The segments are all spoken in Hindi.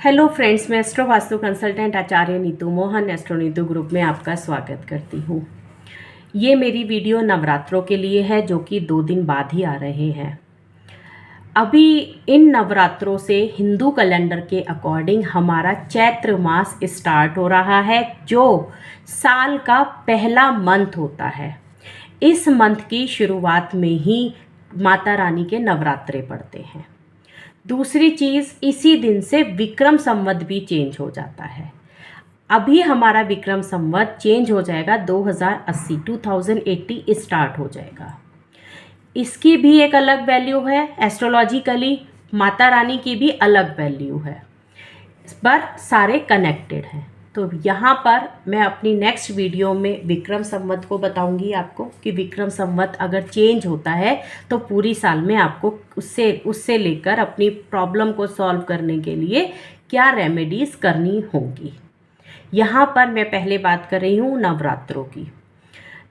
हेलो फ्रेंड्स, मैं एस्ट्रो वास्तु कंसल्टेंट आचार्य नीतू मोहन एस्ट्रो नीतू ग्रुप में आपका स्वागत करती हूँ। ये मेरी वीडियो नवरात्रों के लिए है जो कि 2 दिन बाद ही आ रहे हैं। अभी इन नवरात्रों से हिंदू कैलेंडर के अकॉर्डिंग हमारा चैत्र मास स्टार्ट हो रहा है, जो साल का पहला मंथ होता है। इस मंथ की शुरुआत में ही माता रानी के नवरात्रे पड़ते हैं। दूसरी चीज़, इसी दिन से विक्रम संवत भी चेंज हो जाता है। अभी हमारा विक्रम संवत चेंज हो जाएगा 2080 2080 स्टार्ट हो जाएगा। इसकी भी एक अलग वैल्यू है। एस्ट्रोलॉजिकली माता रानी की भी अलग वैल्यू है, पर सारे कनेक्टेड हैं। तो यहाँ पर मैं अपनी नेक्स्ट वीडियो में विक्रम संवत को बताऊंगी आपको कि विक्रम संवत अगर चेंज होता है तो पूरी साल में आपको उससे लेकर अपनी प्रॉब्लम को सॉल्व करने के लिए क्या रेमेडीज़ करनी होंगी। यहाँ पर मैं पहले बात कर रही हूँ नवरात्रों की।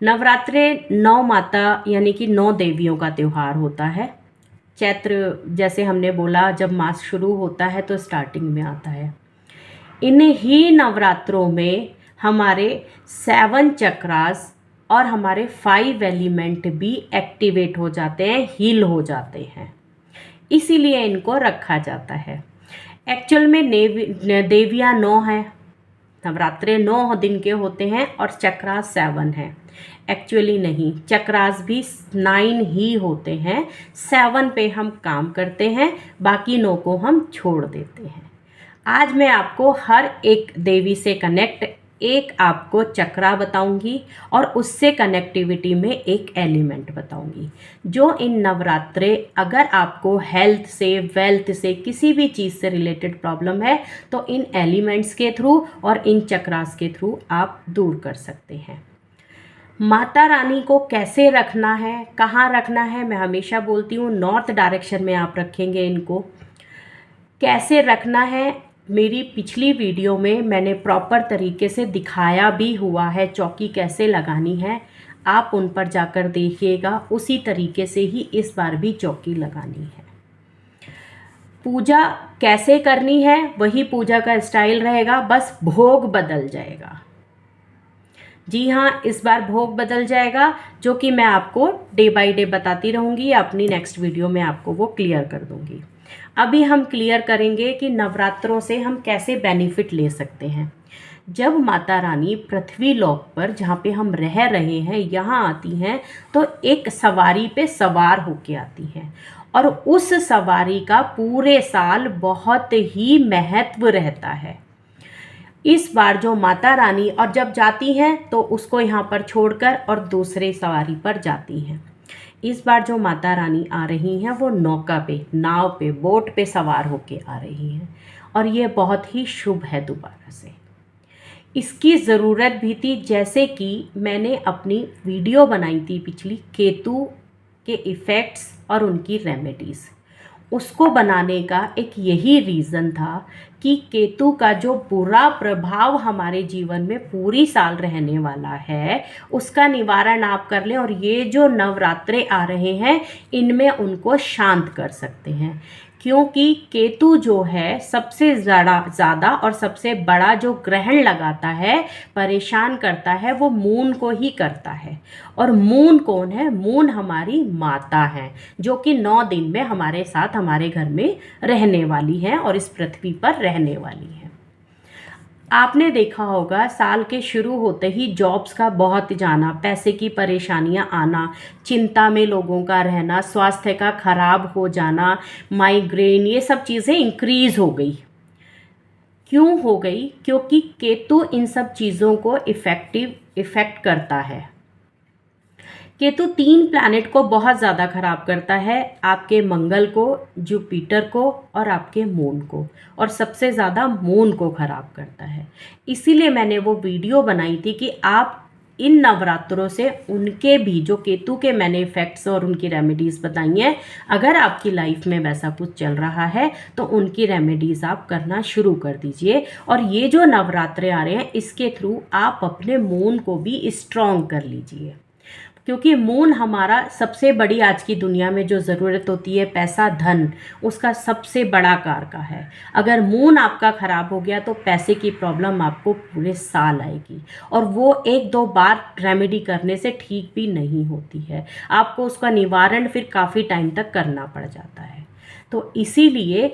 नवरात्रे 9 माता यानी कि 9 देवियों का त्यौहार होता है। चैत्र, जैसे हमने बोला, जब मास शुरू होता है तो स्टार्टिंग में आता है। इन्हीं नवरात्रों में हमारे 7 चक्रास और हमारे 5 एलिमेंट भी एक्टिवेट हो जाते हैं, हील हो जाते हैं, इसीलिए इनको रखा जाता है। एक्चुअल में देवियाँ 9 हैं, नवरात्रे 9 दिन के होते हैं और चक्रास 7 हैं। एक्चुअली नहीं, चक्रास भी 9 ही होते हैं। 7 पे हम काम करते हैं, बाकी 9 को हम छोड़ देते हैं। आज मैं आपको हर एक देवी से कनेक्ट एक आपको चक्रा बताऊंगी और उससे कनेक्टिविटी में एक एलिमेंट बताऊंगी, जो इन नवरात्रे अगर आपको हेल्थ से, वेल्थ से, किसी भी चीज़ से रिलेटेड प्रॉब्लम है तो इन एलिमेंट्स के थ्रू और इन चक्रास के थ्रू आप दूर कर सकते हैं। माता रानी को कैसे रखना है, कहाँ रखना है, मैं हमेशा बोलती हूँ नॉर्थ डायरेक्शन में आप रखेंगे। इनको कैसे रखना है, मेरी पिछली वीडियो में मैंने प्रॉपर तरीके से दिखाया भी हुआ है। चौकी कैसे लगानी है आप उन पर जाकर देखिएगा, उसी तरीके से ही इस बार भी चौकी लगानी है। पूजा कैसे करनी है वही पूजा का स्टाइल रहेगा, बस भोग बदल जाएगा। जी हाँ, इस बार भोग बदल जाएगा, जो कि मैं आपको डे बाय डे बताती रहूँगी। अपनी नेक्स्ट वीडियो में आपको वो क्लियर कर दूँगी। अभी हम क्लियर करेंगे कि नवरात्रों से हम कैसे बेनिफिट ले सकते हैं। जब माता रानी पृथ्वी लोक पर, जहाँ पे हम रह रहे हैं, यहाँ आती हैं तो एक सवारी पे सवार होके आती हैं, और उस सवारी का पूरे साल बहुत ही महत्व रहता है। इस बार जो माता रानी और जब जाती हैं तो उसको यहाँ पर छोड़कर और दूसरे सवारी पर जाती हैं। इस बार जो माता रानी आ रही हैं वो नौका पे, नाव पे, बोट पे सवार होके आ रही हैं, और ये बहुत ही शुभ है। दोबारा से इसकी ज़रूरत भी थी, जैसे कि मैंने अपनी वीडियो बनाई थी पिछली, केतु के इफ़ेक्ट्स और उनकी रेमेडीज़। उसको बनाने का एक यही रीज़न था कि केतु का जो बुरा प्रभाव हमारे जीवन में पूरी साल रहने वाला है उसका निवारण आप कर लें, और ये जो नवरात्रे आ रहे हैं इनमें उनको शांत कर सकते हैं। क्योंकि केतु जो है सबसे ज़्यादा और सबसे बड़ा जो ग्रहण लगाता है, परेशान करता है, वो मून को ही करता है। और मून कौन है? मून हमारी माता है, जो कि 9 दिन में हमारे साथ हमारे घर में रहने वाली है और इस पृथ्वी पर रहने वाली है। आपने देखा होगा साल के शुरू होते ही जॉब्स का बहुत जाना, पैसे की परेशानियां आना, चिंता में लोगों का रहना, स्वास्थ्य का खराब हो जाना, माइग्रेन, ये सब चीज़ें इंक्रीज़ हो गई। क्यों हो गई? क्योंकि केतु इन सब चीज़ों को इफ़ेक्ट करता है। केतु 3 प्लैनेट को बहुत ज़्यादा ख़राब करता है, आपके मंगल को, जुपिटर को और आपके मून को, और सबसे ज़्यादा मून को ख़राब करता है। इसीलिए मैंने वो वीडियो बनाई थी कि आप इन नवरात्रों से उनके भी, जो केतु के मैंने इफ़ेक्ट्स और उनकी रेमेडीज़ बताई हैं, अगर आपकी लाइफ में वैसा कुछ चल रहा है तो उनकी रेमेडीज़ आप करना शुरू कर दीजिए। और ये जो नवरात्रे आ रहे हैं इसके थ्रू आप अपने मून को भी स्ट्रॉन्ग कर लीजिए। क्योंकि मून हमारा सबसे बड़ी आज की दुनिया में जो ज़रूरत होती है, पैसा धन, उसका सबसे बड़ा कारक है। अगर मून आपका ख़राब हो गया तो पैसे की प्रॉब्लम आपको पूरे साल आएगी, और वो एक दो बार रेमेडी करने से ठीक भी नहीं होती है। आपको उसका निवारण फिर काफ़ी टाइम तक करना पड़ जाता है। तो इसीलिए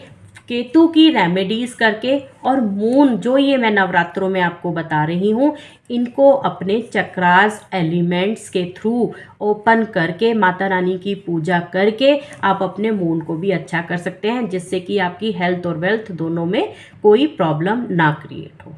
केतु की रेमेडीज़ करके और मून जो ये मैं नवरात्रों में आपको बता रही हूँ, इनको अपने चक्रास एलिमेंट्स के थ्रू ओपन करके माता रानी की पूजा करके आप अपने मून को भी अच्छा कर सकते हैं, जिससे कि आपकी हेल्थ और वेल्थ दोनों में कोई प्रॉब्लम ना क्रिएट हो।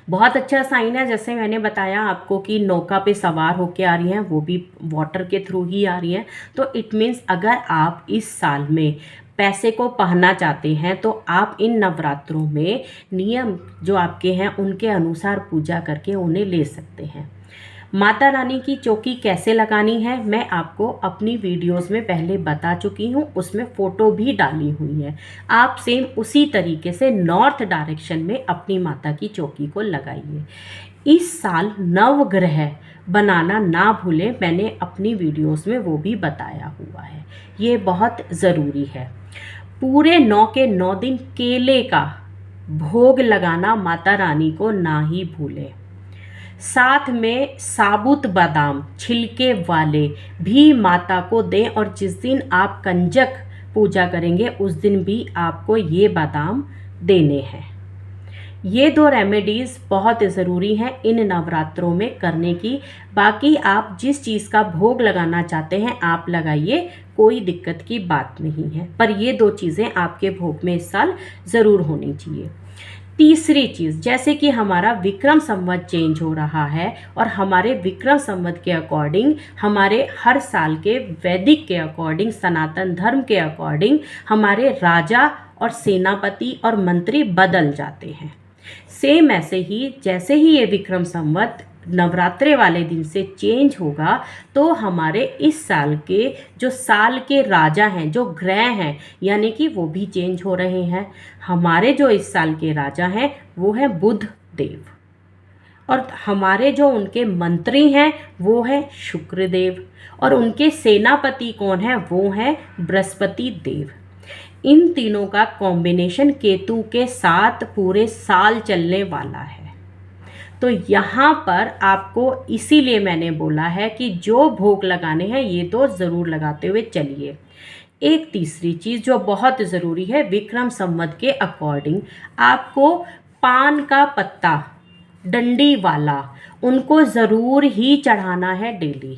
बहुत अच्छा साइन है, जैसे मैंने बताया आपको कि नौका पे सवार होके आ रही हैं, वो भी वाटर के थ्रू ही आ रही हैं। तो इट मीन्स अगर आप इस साल में पैसे को पाना चाहते हैं तो आप इन नवरात्रों में नियम जो आपके हैं उनके अनुसार पूजा करके उन्हें ले सकते हैं। माता रानी की चौकी कैसे लगानी है मैं आपको अपनी वीडियोस में पहले बता चुकी हूँ, उसमें फ़ोटो भी डाली हुई है। आप सेम उसी तरीके से नॉर्थ डायरेक्शन में अपनी माता की चौकी को लगाइए। इस साल नवग्रह बनाना ना भूलें, मैंने अपनी वीडियोस में वो भी बताया हुआ है, ये बहुत ज़रूरी है। पूरे 9 के 9 दिन केले का भोग लगाना माता रानी को ना ही भूलें। साथ में साबुत बादाम छिलके वाले भी माता को दें, और जिस दिन आप कंजक पूजा करेंगे उस दिन भी आपको ये बादाम देने हैं। ये दो रेमेडीज़ बहुत ज़रूरी हैं इन नवरात्रों में करने की। बाकी आप जिस चीज़ का भोग लगाना चाहते हैं आप लगाइए, कोई दिक्कत की बात नहीं है, पर ये दो चीज़ें आपके भोग में इस साल ज़रूर होनी चाहिए। तीसरी चीज़, जैसे कि हमारा विक्रम संवत चेंज हो रहा है और हमारे विक्रम संवत के अकॉर्डिंग, हमारे हर साल के वैदिक के अकॉर्डिंग, सनातन धर्म के अकॉर्डिंग हमारे राजा और सेनापति और मंत्री बदल जाते हैं। सेम ऐसे ही जैसे ही ये विक्रम संवत नवरात्रे वाले दिन से चेंज होगा तो हमारे इस साल के जो साल के राजा हैं, जो ग्रह हैं, यानी कि वो भी चेंज हो रहे हैं। हमारे जो इस साल के राजा हैं वो हैं बुध देव, और हमारे जो उनके मंत्री हैं वो हैं शुक्र देव, और उनके सेनापति कौन हैं, वो हैं बृहस्पति देव। इन तीनों का कॉम्बिनेशन केतु के साथ पूरे साल चलने वाला है। तो यहाँ पर आपको इसीलिए मैंने बोला है कि जो भोग लगाने हैं ये तो ज़रूर लगाते हुए चलिए। एक तीसरी चीज़ जो बहुत ज़रूरी है, विक्रम संवत के अकॉर्डिंग आपको पान का पत्ता डंडी वाला उनको ज़रूर ही चढ़ाना है डेली,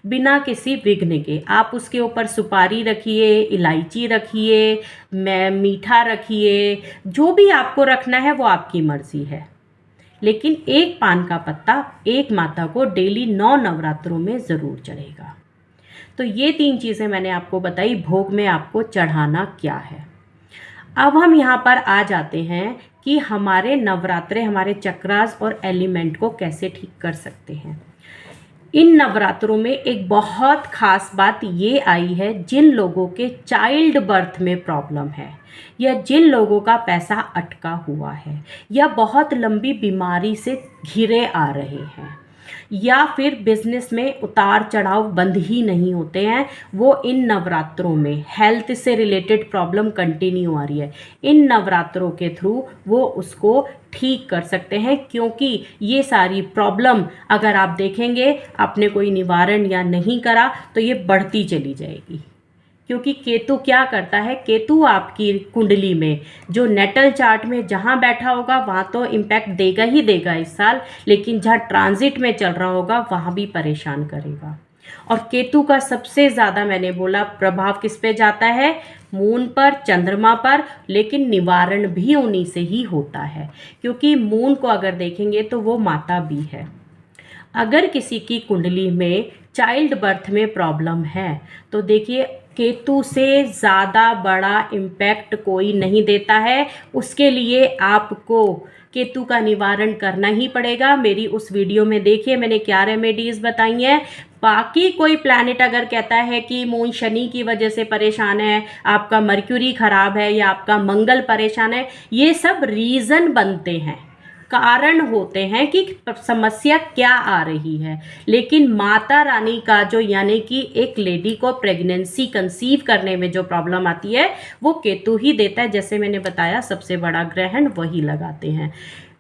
बिना किसी विघ्न के। आप उसके ऊपर सुपारी रखिए, इलायची रखिए, मीठा रखिए, जो भी आपको रखना है वो आपकी मर्ज़ी है, लेकिन एक पान का पत्ता एक माता को डेली 9 नवरात्रों में ज़रूर चढ़ेगा। तो ये 3 चीज़ें मैंने आपको बताई भोग में आपको चढ़ाना क्या है। अब हम यहाँ पर आ जाते हैं कि हमारे नवरात्रे हमारे चक्रास और एलिमेंट को कैसे ठीक कर सकते हैं। इन नवरात्रों में एक बहुत ख़ास बात ये आई है, जिन लोगों के चाइल्ड बर्थ में प्रॉब्लम है, या जिन लोगों का पैसा अटका हुआ है, या बहुत लंबी बीमारी से घिरे आ रहे हैं, या फिर बिजनेस में उतार चढ़ाव बंद ही नहीं होते हैं, वो इन नवरात्रों में हेल्थ से रिलेटेड प्रॉब्लम कंटिन्यू आ रही है, इन नवरात्रों के थ्रू वो उसको ठीक कर सकते हैं। क्योंकि ये सारी प्रॉब्लम अगर आप देखेंगे आपने कोई निवारण या नहीं करा तो ये बढ़ती चली जाएगी। क्योंकि केतु क्या करता है, केतु आपकी कुंडली में जो नेटल चार्ट में जहाँ बैठा होगा वहाँ तो इम्पैक्ट देगा ही देगा इस साल, लेकिन जहाँ ट्रांजिट में चल रहा होगा वहाँ भी परेशान करेगा। और केतु का सबसे ज़्यादा मैंने बोला प्रभाव किस पे जाता है, मून पर, चंद्रमा पर, लेकिन निवारण भी उन्हीं से ही होता है। क्योंकि मून को अगर देखेंगे तो वो माता भी है। अगर किसी की कुंडली में चाइल्ड बर्थ में प्रॉब्लम है तो देखिए केतु से ज़्यादा बड़ा इम्पैक्ट कोई नहीं देता है, उसके लिए आपको केतु का निवारण करना ही पड़ेगा। मेरी उस वीडियो में देखिए मैंने क्या रेमेडीज़ बताई हैं। बाकी कोई प्लैनेट अगर कहता है कि मून शनि की वजह से परेशान है, आपका मर्क्यूरी ख़राब है, या आपका मंगल परेशान है, ये सब रीज़न बनते हैं। कारण होते हैं कि समस्या क्या आ रही है। लेकिन माता रानी का जो, यानी कि एक लेडी को प्रेगनेंसी कंसीव करने में जो प्रॉब्लम आती है वो केतु ही देता है। जैसे मैंने बताया, सबसे बड़ा ग्रहण वही लगाते हैं।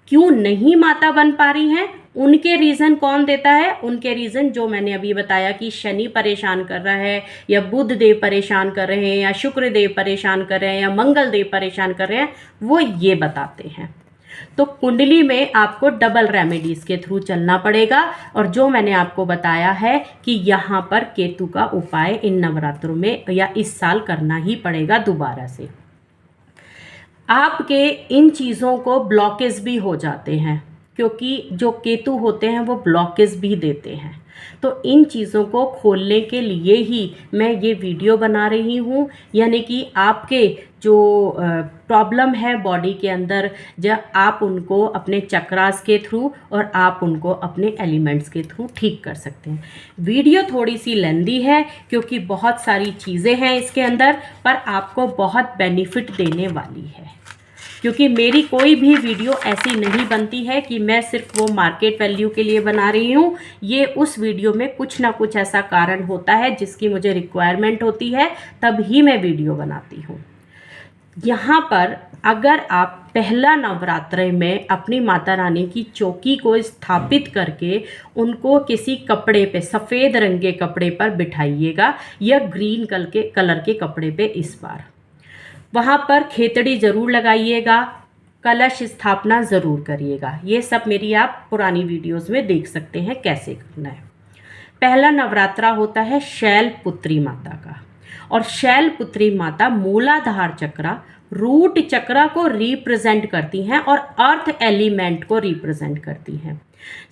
क्यों नहीं माता बन पा रही हैं, उनके रीज़न कौन देता है? उनके रीज़न जो मैंने अभी बताया कि शनि परेशान कर रहा है, या बुध देव परेशान कर रहे हैं, या शुक्र देव परेशान कर रहे हैं, या मंगल देव परेशान कर रहे हैं, वो ये बताते हैं। तो कुंडली में आपको डबल रेमेडीज के थ्रू चलना पड़ेगा। और जो मैंने आपको बताया है कि यहाँ पर केतु का उपाय इन नवरात्रों में या इस साल करना ही पड़ेगा दोबारा से। आपके इन चीज़ों को ब्लॉकेज भी हो जाते हैं, क्योंकि जो केतु होते हैं वो ब्लॉकेज भी देते हैं। तो इन चीज़ों को खोलने के लिए ही मैं ये वीडियो बना रही हूँ, यानी कि आपके जो प्रॉब्लम है बॉडी के अंदर, जब आप उनको अपने चक्रास के थ्रू और आप उनको अपने एलिमेंट्स के थ्रू ठीक कर सकते हैं। वीडियो थोड़ी सी लेंदी है क्योंकि बहुत सारी चीज़ें हैं इसके अंदर, पर आपको बहुत बेनिफिट देने वाली है। क्योंकि मेरी कोई भी वीडियो ऐसी नहीं बनती है कि मैं सिर्फ वो मार्केट वैल्यू के लिए बना रही हूँ। ये उस वीडियो में कुछ ना कुछ ऐसा कारण होता है जिसकी मुझे रिक्वायरमेंट होती है, तब ही मैं वीडियो बनाती हूँ। यहाँ पर अगर आप पहला नवरात्र में अपनी माता रानी की चौकी को स्थापित करके उनको किसी कपड़े पे, सफ़ेद रंग के कपड़े पर बिठाइएगा या ग्रीन कलर के कपड़े पे, इस बार वहाँ पर खेतड़ी ज़रूर लगाइएगा, कलश स्थापना ज़रूर करिएगा। ये सब मेरी आप पुरानी वीडियोस में देख सकते हैं कैसे करना है। पहला नवरात्रा होता है शैलपुत्री माता का, और शैलपुत्री माता मूलाधार चक्र, रूट चक्र को रिप्रेजेंट करती हैं और अर्थ एलिमेंट को रिप्रेजेंट करती हैं।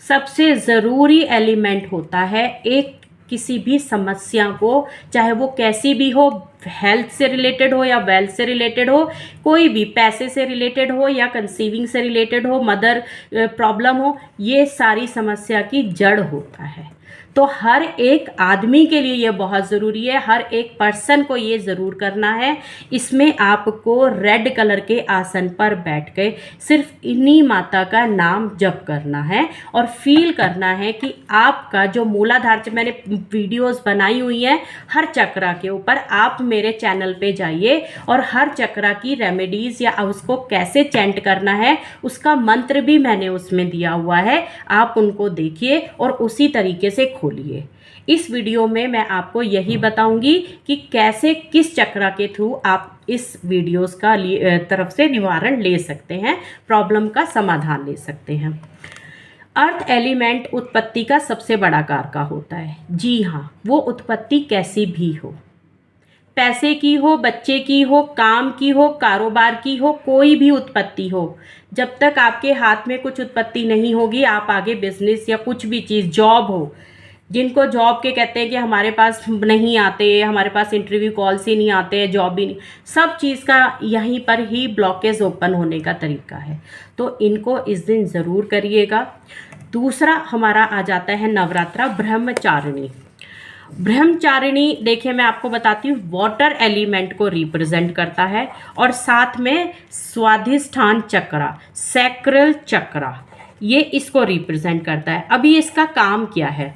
सबसे ज़रूरी एलिमेंट होता है एक किसी भी समस्या को, चाहे वो कैसी भी हो, हेल्थ से रिलेटेड हो या वेल्थ से रिलेटेड हो, कोई भी पैसे से रिलेटेड हो या कंसीविंग से रिलेटेड हो, मदर प्रॉब्लम हो, ये सारी समस्या की जड़ होता है। तो हर एक आदमी के लिए ये बहुत ज़रूरी है, हर एक पर्सन को ये ज़रूर करना है। इसमें आपको रेड कलर के आसन पर बैठ के सिर्फ इन्हीं माता का नाम जप करना है और फील करना है कि आपका जो मूलाधार, मैंने वीडियोस बनाई हुई हैं हर चक्रा के ऊपर, आप मेरे चैनल पे जाइए और हर चक्रा की रेमेडीज़ या उसको कैसे चैंट करना है उसका मंत्र भी मैंने उसमें दिया हुआ है, आप उनको देखिए और उसी तरीके से खोलिए। इस वीडियो में मैं आपको यही बताऊंगी कि कैसे किस चक्रा के थ्रू आप इस वीडियोस का तरफ से निवारण ले सकते हैं, प्रॉब्लम का समाधान ले सकते हैं। अर्थ एलिमेंट उत्पत्ति का सबसे बड़ा कारक होता है। जी हाँ, वो उत्पत्ति कैसी भी हो, पैसे की हो, बच्चे की हो, काम की हो, कारोबार की हो, कोई भी उत्पत्ति हो, जब तक आपके हाथ में कुछ उत्पत्ति नहीं होगी, आप आगे बिजनेस या कुछ भी चीज़, जॉब हो, जिनको जॉब के कहते हैं कि हमारे पास नहीं आते, हमारे पास इंटरव्यू कॉल्स ही नहीं आते, जॉब भी नहीं, सब चीज़ का यहीं पर ही ब्लॉकेज ओपन होने का तरीका है। तो इनको इस दिन ज़रूर करिएगा। दूसरा हमारा आ जाता है नवरात्रा ब्रह्मचारिणी। ब्रह्मचारिणी देखिए मैं आपको बताती हूँ, वाटर एलिमेंट को रिप्रेजेंट करता है और साथ में स्वाधिष्ठान चक्र, सैक्रल चक्र, ये इसको रिप्रेजेंट करता है। अभी इसका काम क्या है?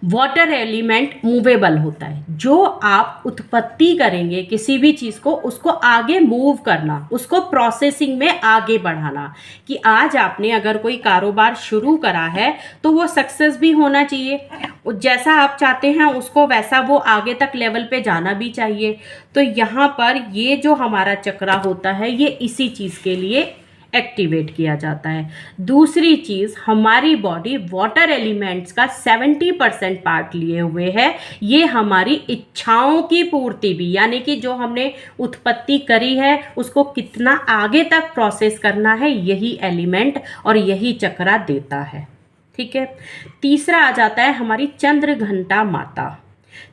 वाटर एलिमेंट मूवेबल होता है, जो आप उत्पत्ति करेंगे किसी भी चीज़ को, उसको आगे मूव करना, उसको प्रोसेसिंग में आगे बढ़ाना। कि आज आपने अगर कोई कारोबार शुरू करा है तो वो सक्सेस भी होना चाहिए, जैसा आप चाहते हैं उसको वैसा वो आगे तक लेवल पे जाना भी चाहिए। तो यहाँ पर ये जो हमारा चक्रा होता है ये इसी चीज़ के लिए एक्टिवेट किया जाता है। दूसरी चीज़, हमारी बॉडी वाटर एलिमेंट्स का 70% पार्ट लिए हुए है। ये हमारी इच्छाओं की पूर्ति भी, यानी कि जो हमने उत्पत्ति करी है उसको कितना आगे तक प्रोसेस करना है, यही एलिमेंट और यही चक्रा देता है। ठीक है। तीसरा आ जाता है हमारी चंद्र घंटा माता।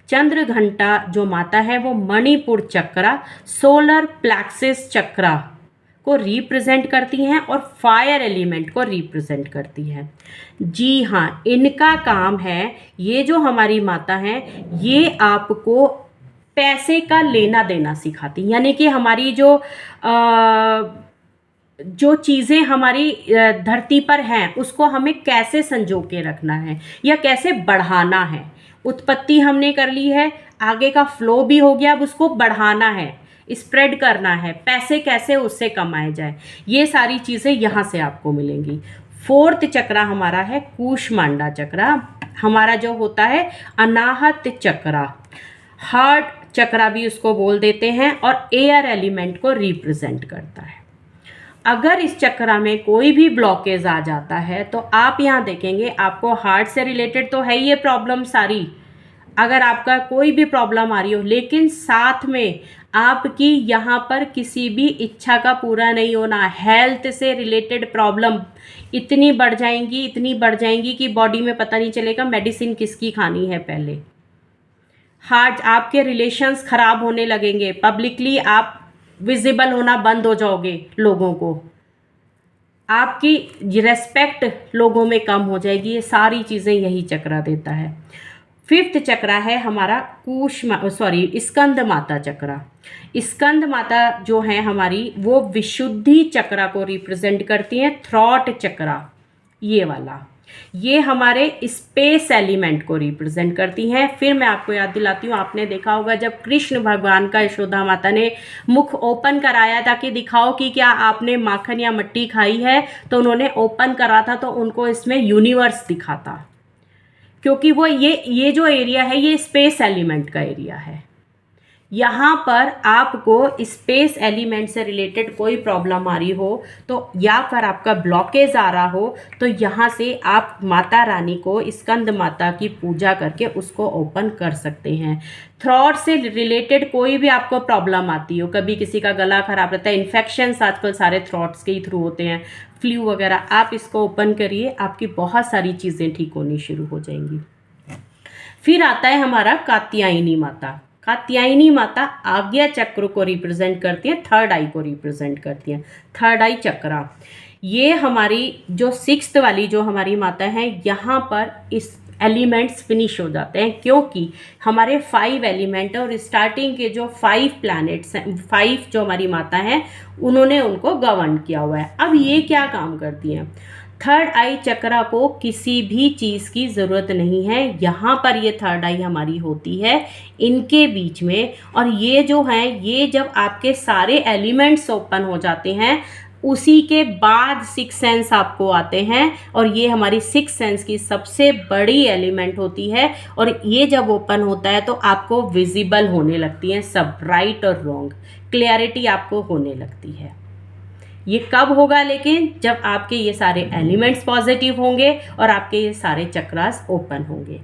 चंद्र घंटा जो माता है वो मणिपुर चक्रा, सोलर प्लेक्सिस चक्रा को रिप्रेजेंट करती हैं और फायर एलिमेंट को रिप्रेजेंट करती हैं। जी हाँ, इनका काम है, ये जो हमारी माता हैं ये आपको पैसे का लेना देना सिखाती, यानी कि हमारी जो जो चीज़ें हमारी धरती पर हैं उसको हमें कैसे संजो के रखना है या कैसे बढ़ाना है। उत्पत्ति हमने कर ली है, आगे का फ्लो भी हो गया, अब उसको बढ़ाना है, स्प्रेड करना है, पैसे कैसे उससे कमाए जाए, ये सारी चीज़ें यहाँ से आपको मिलेंगी। फोर्थ चक्रा हमारा है कूष्मांडा चक्रा, हमारा जो होता है अनाहत चक्रा, हार्ट चक्रा भी उसको बोल देते हैं, और एयर एलिमेंट को रिप्रेजेंट करता है। अगर इस चक्रा में कोई भी ब्लॉकेज आ जाता है तो आप यहाँ देखेंगे आपको हार्ट से रिलेटेड तो है ये प्रॉब्लम सारी, अगर आपका कोई भी प्रॉब्लम आ रही हो, लेकिन साथ में आपकी यहाँ पर किसी भी इच्छा का पूरा नहीं होना, हेल्थ से रिलेटेड प्रॉब्लम इतनी बढ़ जाएंगी कि बॉडी में पता नहीं चलेगा मेडिसिन किसकी खानी है पहले। हार्ट, आपके रिलेशंस खराब होने लगेंगे, पब्लिकली आप विजिबल होना बंद हो जाओगे, लोगों को आपकी रेस्पेक्ट लोगों में कम हो जाएगी। ये सारी चीज़ें यही चक्रा देता है। फिफ्थ चक्रा है हमारा स्कंद माता चक्रा। स्कंद माता जो है हमारी वो विशुद्धि चक्रा को रिप्रेजेंट करती हैं। थ्रॉट चक्रा ये वाला, ये हमारे स्पेस एलिमेंट को रिप्रेजेंट करती हैं। फिर मैं आपको याद दिलाती हूँ, आपने देखा होगा जब कृष्ण भगवान का यशोदा माता ने मुख ओपन कराया था कि दिखाओ कि क्या आपने माखन या मट्टी खाई है, तो उन्होंने ओपन करा था तो उनको इसमें यूनिवर्स दिखा था, क्योंकि वो ये जो एरिया है ये स्पेस एलिमेंट का एरिया है। यहाँ पर आपको स्पेस एलिमेंट से रिलेटेड कोई प्रॉब्लम आ रही हो तो, या फिर आपका ब्लॉकेज आ रहा हो, तो यहाँ से आप माता रानी को, स्कंद माता की पूजा करके उसको ओपन कर सकते हैं। थ्रॉट से रिलेटेड कोई भी आपको प्रॉब्लम आती हो, कभी किसी का गला खराब रहता है, इन्फेक्शंस आजकल सारे थ्रॉट्स के ही थ्रू होते हैं, फ्लू वगैरह, आप इसको ओपन करिए, आपकी बहुत सारी चीज़ें ठीक होनी शुरू हो जाएंगी। फिर आता है हमारा कात्यायनी माता। कात्यायनी माता आज्ञा चक्र को रिप्रेजेंट करती है, थर्ड आई को रिप्रेजेंट करती है, थर्ड आई चक्रा। ये हमारी जो सिक्स्थ वाली जो हमारी माता है, यहाँ पर इस एलिमेंट्स फिनिश हो जाते हैं, क्योंकि हमारे 5 एलिमेंट और स्टार्टिंग के जो 5 प्लैनेट्स हैं, 5 जो हमारी माता हैं, उन्होंने उनको गवर्न किया हुआ है। अब ये क्या काम करती हैं? थर्ड आई चक्रा को किसी भी चीज़ की ज़रूरत नहीं है, यहाँ पर ये थर्ड आई हमारी होती है इनके बीच में, और ये जो हैं ये जब आपके सारे एलिमेंट्स ओपन हो जाते हैं उसी के बाद 6 सेंस आपको आते हैं, और ये हमारी 6 सेंस की सबसे बड़ी एलिमेंट होती है, और ये जब ओपन होता है तो आपको विजिबल होने लगती हैं सब, राइट और रॉन्ग, क्लियरिटी आपको होने लगती है। ये कब होगा? लेकिन जब आपके ये सारे एलिमेंट्स पॉजिटिव होंगे और आपके ये सारे चक्रास ओपन होंगे।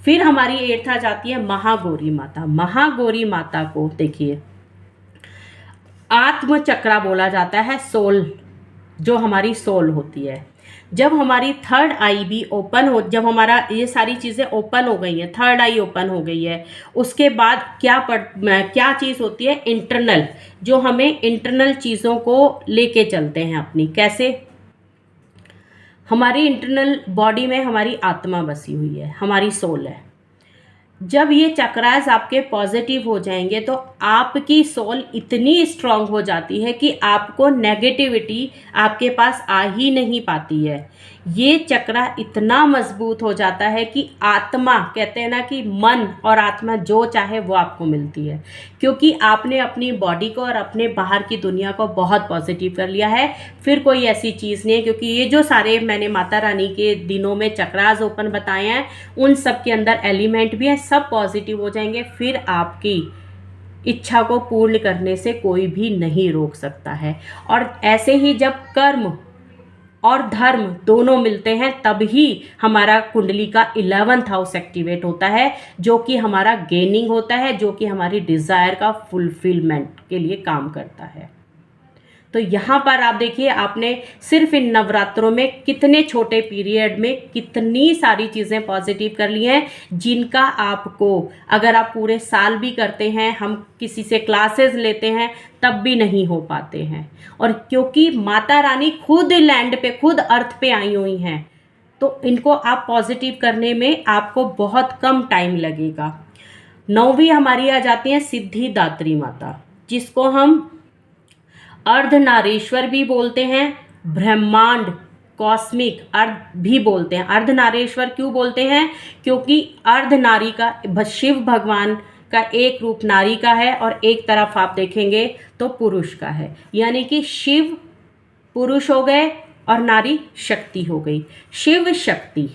फिर हमारी 8th आ जाती है महागौरी माता। महागौरी माता को देखिए आत्म चक्रा बोला जाता है, सोल, जो हमारी सोल होती है। जब हमारी थर्ड आई भी ओपन हो, जब हमारा ये सारी चीज़ें ओपन हो गई हैं, थर्ड आई ओपन हो गई है, उसके बाद क्या चीज़ होती है? इंटरनल, जो हमें इंटरनल चीज़ों को लेके चलते हैं अपनी। कैसे? हमारी इंटरनल बॉडी में हमारी आत्मा बसी हुई है, हमारी सोल है। जब ये चक्रास आपके पॉजिटिव हो जाएंगे तो आपकी सोल इतनी स्ट्रांग हो जाती है कि आपको नेगेटिविटी आपके पास आ ही नहीं पाती है। ये चक्रा इतना मजबूत हो जाता है कि आत्मा, कहते हैं ना कि मन और आत्मा जो चाहे वो आपको मिलती है, क्योंकि आपने अपनी बॉडी को और अपने बाहर की दुनिया को बहुत पॉजिटिव कर लिया है। फिर कोई ऐसी चीज़ नहीं है, क्योंकि ये जो सारे मैंने माता रानी के दिनों में चक्रास ओपन बताए हैं उन सब के अंदर एलिमेंट भी है, सब पॉजिटिव हो जाएंगे। फिर आपकी इच्छा को पूर्ण करने से कोई भी नहीं रोक सकता है। और ऐसे ही जब कर्म और धर्म दोनों मिलते हैं तभी हमारा कुंडली का 11th हाउस एक्टिवेट होता है, जो कि हमारा गेनिंग होता है, जो कि हमारी डिज़ायर का फुलफिलमेंट के लिए काम करता है। तो यहाँ पर आप देखिए, आपने सिर्फ इन नवरात्रों में कितने छोटे पीरियड में कितनी सारी चीज़ें पॉजिटिव कर ली हैं, जिनका आपको अगर आप पूरे साल भी करते हैं, हम किसी से क्लासेस लेते हैं, तब भी नहीं हो पाते हैं। और क्योंकि माता रानी खुद लैंड पे, खुद अर्थ पे आई हुई हैं, तो इनको आप पॉजिटिव करने में आपको बहुत कम टाइम लगेगा। 9वीं हमारी आ जाती है सिद्धिदात्री माता, जिसको हम अर्धनारीश्वर भी बोलते हैं, ब्रह्मांड कॉस्मिक अर्ध भी बोलते हैं। अर्धनारीश्वर क्यों बोलते हैं? क्योंकि अर्धनारी का शिव भगवान का एक रूप नारी का है और एक तरफ आप देखेंगे तो पुरुष का है, यानी कि शिव पुरुष हो गए और नारी शक्ति हो गई। शिव शक्ति,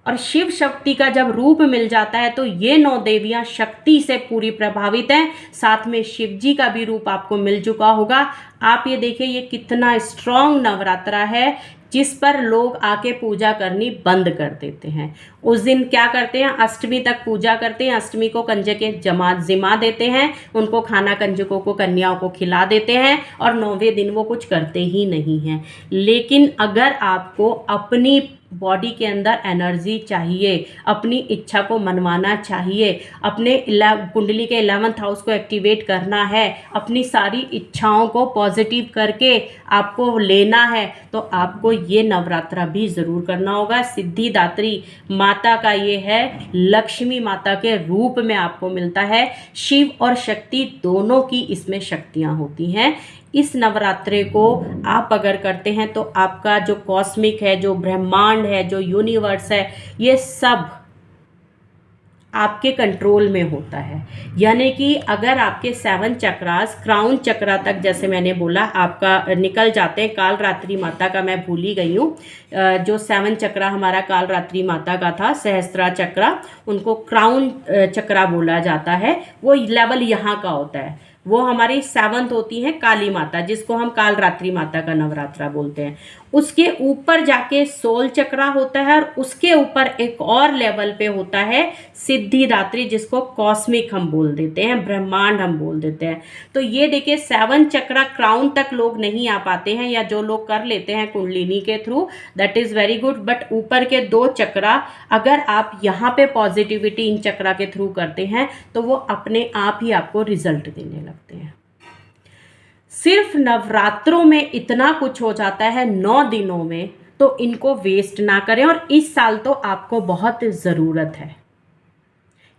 और शिव शक्ति का जब रूप मिल जाता है तो ये 9 देवियां शक्ति से पूरी प्रभावित हैं। साथ में शिव जी का भी रूप आपको मिल चुका होगा। आप ये देखिए ये कितना स्ट्रॉन्ग नवरात्रा है, जिस पर लोग आके पूजा करनी बंद कर देते हैं। उस दिन क्या करते हैं, अष्टमी तक पूजा करते हैं, अष्टमी को कंजके जिमा देते हैं, उनको खाना कंजकों को कन्याओं को खिला देते हैं और 9वें दिन वो कुछ करते ही नहीं हैं। लेकिन अगर आपको अपनी बॉडी के अंदर एनर्जी चाहिए, अपनी इच्छा को मनवाना चाहिए, अपने कुंडली के 11th हाउस को एक्टिवेट करना है, अपनी सारी इच्छाओं को पॉजिटिव करके आपको लेना है, तो आपको ये नवरात्रा भी ज़रूर करना होगा। सिद्धिदात्री माता का ये है, लक्ष्मी माता के रूप में आपको मिलता है। शिव और शक्ति दोनों की इसमें शक्तियाँ होती हैं। इस नवरात्रे को आप अगर करते हैं तो आपका जो कॉस्मिक है, जो ब्रह्मांड है, जो यूनिवर्स है, ये सब आपके कंट्रोल में होता है। यानी कि अगर आपके 7 चक्रास क्राउन चक्रा तक, जैसे मैंने बोला, आपका निकल जाते हैं। काल रात्रि माता का मैं भूल ही गई हूँ, जो 7 चक्रा हमारा काल रात्रि माता का था, सहस्त्रा चक्रा, उनको क्राउन चक्रा बोला जाता है। वो लेवल यहाँ का होता है, वो हमारी 7th होती है काली माता, जिसको हम काल रात्रि माता का नवरात्रा बोलते हैं। उसके ऊपर जाके सोल चक्रा होता है और उसके ऊपर एक और लेवल पे होता है सिद्धिदात्री, जिसको कॉस्मिक हम बोल देते हैं, ब्रह्मांड हम बोल देते हैं। तो ये देखिए 7 चक्रा क्राउन तक लोग नहीं आ पाते हैं, या जो लोग कर लेते हैं कुंडलिनी के through, that is very good. But ऊपर के 2 चक्रा अगर आप यहाँ पे पॉजिटिविटी इन चक्रा के थ्रू करते हैं तो वो अपने आप ही आपको रिजल्ट देने लगते हैं। सिर्फ नवरात्रों में इतना कुछ हो जाता है 9 दिनों में, तो इनको वेस्ट ना करें। और इस साल तो आपको बहुत ज़रूरत है।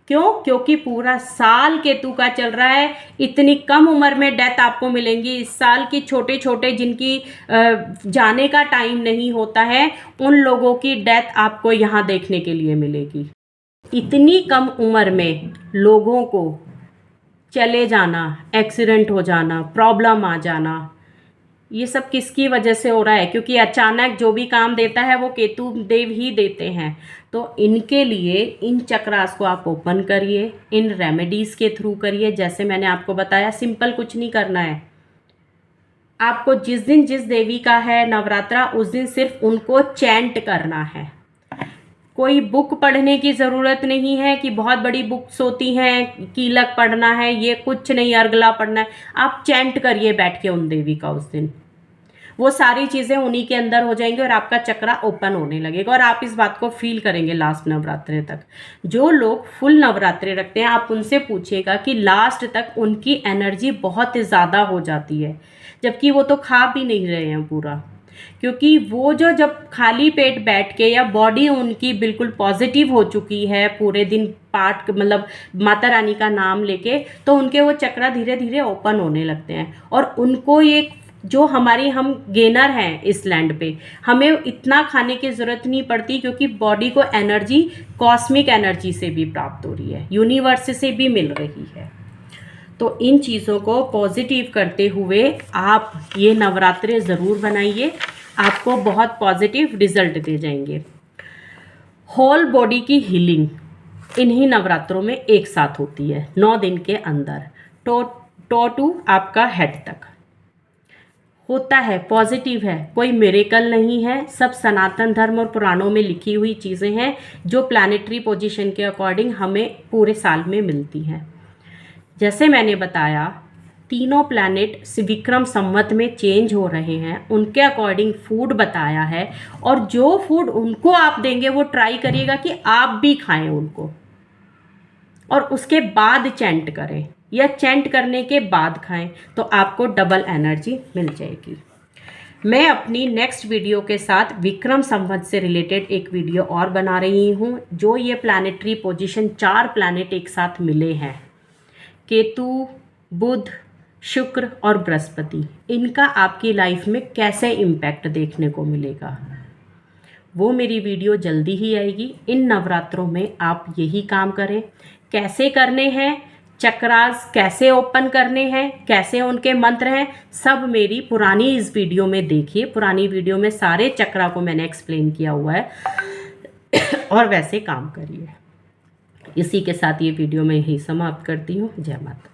क्यों? क्योंकि पूरा साल केतु का चल रहा है। इतनी कम उम्र में डेथ आपको मिलेंगी इस साल की। छोटे छोटे जिनकी जाने का टाइम नहीं होता है, उन लोगों की डेथ आपको यहाँ देखने के लिए मिलेगी। इतनी कम उम्र में लोगों को चले जाना, एक्सीडेंट हो जाना, प्रॉब्लम आ जाना, ये सब किसकी वजह से हो रहा है? क्योंकि अचानक जो भी काम देता है वो केतु देव ही देते हैं। तो इनके लिए इन चक्रास को आप ओपन करिए, इन रेमेडीज़ के थ्रू करिए। जैसे मैंने आपको बताया, सिंपल कुछ नहीं करना है। आपको जिस दिन जिस देवी का है नवरात्रा, उस दिन सिर्फ उनको चैंट करना है। कोई बुक पढ़ने की ज़रूरत नहीं है कि बहुत बड़ी बुक्स होती हैं, कीलक पढ़ना है, ये कुछ नहीं, अर्गला पढ़ना है। आप चैंट करिए बैठ के उन देवी का उस दिन, वो सारी चीज़ें उन्हीं के अंदर हो जाएंगी और आपका चक्रा ओपन होने लगेगा। और आप इस बात को फील करेंगे लास्ट नवरात्रे तक। जो लोग फुल नवरात्रे रखते हैं, आप उनसे पूछिएगा कि लास्ट तक उनकी एनर्जी बहुत ज़्यादा हो जाती है, जबकि वो तो खा भी नहीं रहे हैं पूरा। क्योंकि वो जो जब खाली पेट बैठ के, या बॉडी उनकी बिल्कुल पॉजिटिव हो चुकी है पूरे दिन पाठ, मतलब माता रानी का नाम लेके, तो उनके वो चक्रा धीरे धीरे ओपन होने लगते हैं। और उनको ये जो हम गेनर हैं इस लैंड पे, हमें इतना खाने की ज़रूरत नहीं पड़ती, क्योंकि बॉडी को एनर्जी कॉस्मिक एनर्जी से भी प्राप्त हो रही है, यूनिवर्स से भी मिल रही है। तो इन चीज़ों को पॉजिटिव करते हुए आप ये नवरात्रे ज़रूर बनाइए, आपको बहुत पॉजिटिव रिजल्ट दे जाएंगे। होल बॉडी की हीलिंग इन्हीं नवरात्रों में एक साथ होती है 9 दिन के अंदर, टो टू आपका हेड तक होता है, पॉजिटिव है, कोई मिरेकल नहीं है। सब सनातन धर्म और पुराणों में लिखी हुई चीज़ें हैं, जो प्लैनेटरी पोजीशन के अकॉर्डिंग हमें पूरे साल में मिलती हैं। जैसे मैंने बताया, तीनों प्लैनेट विक्रम संवत में चेंज हो रहे हैं, उनके अकॉर्डिंग फूड बताया है। और जो फूड उनको आप देंगे वो ट्राई करिएगा कि आप भी खाएं उनको, और उसके बाद चैंट करें, या चैंट करने के बाद खाएं, तो आपको डबल एनर्जी मिल जाएगी। मैं अपनी नेक्स्ट वीडियो के साथ विक्रम संवत से रिलेटेड एक वीडियो और बना रही हूँ, जो ये प्लैनेटरी पोजीशन 4 प्लैनेट एक साथ मिले हैं, केतु, बुध, शुक्र और बृहस्पति, इनका आपकी लाइफ में कैसे इम्पैक्ट देखने को मिलेगा, वो मेरी वीडियो जल्दी ही आएगी। इन नवरात्रों में आप यही काम करें। कैसे करने हैं, चक्रास कैसे ओपन करने हैं, कैसे उनके मंत्र हैं, सब मेरी पुरानी इस वीडियो में देखिए। पुरानी वीडियो में सारे चक्रा को मैंने एक्सप्लेन किया हुआ है और वैसे काम करिए। इसी के साथ ये वीडियो मैं यही समाप्त करती हूँ। जय माता।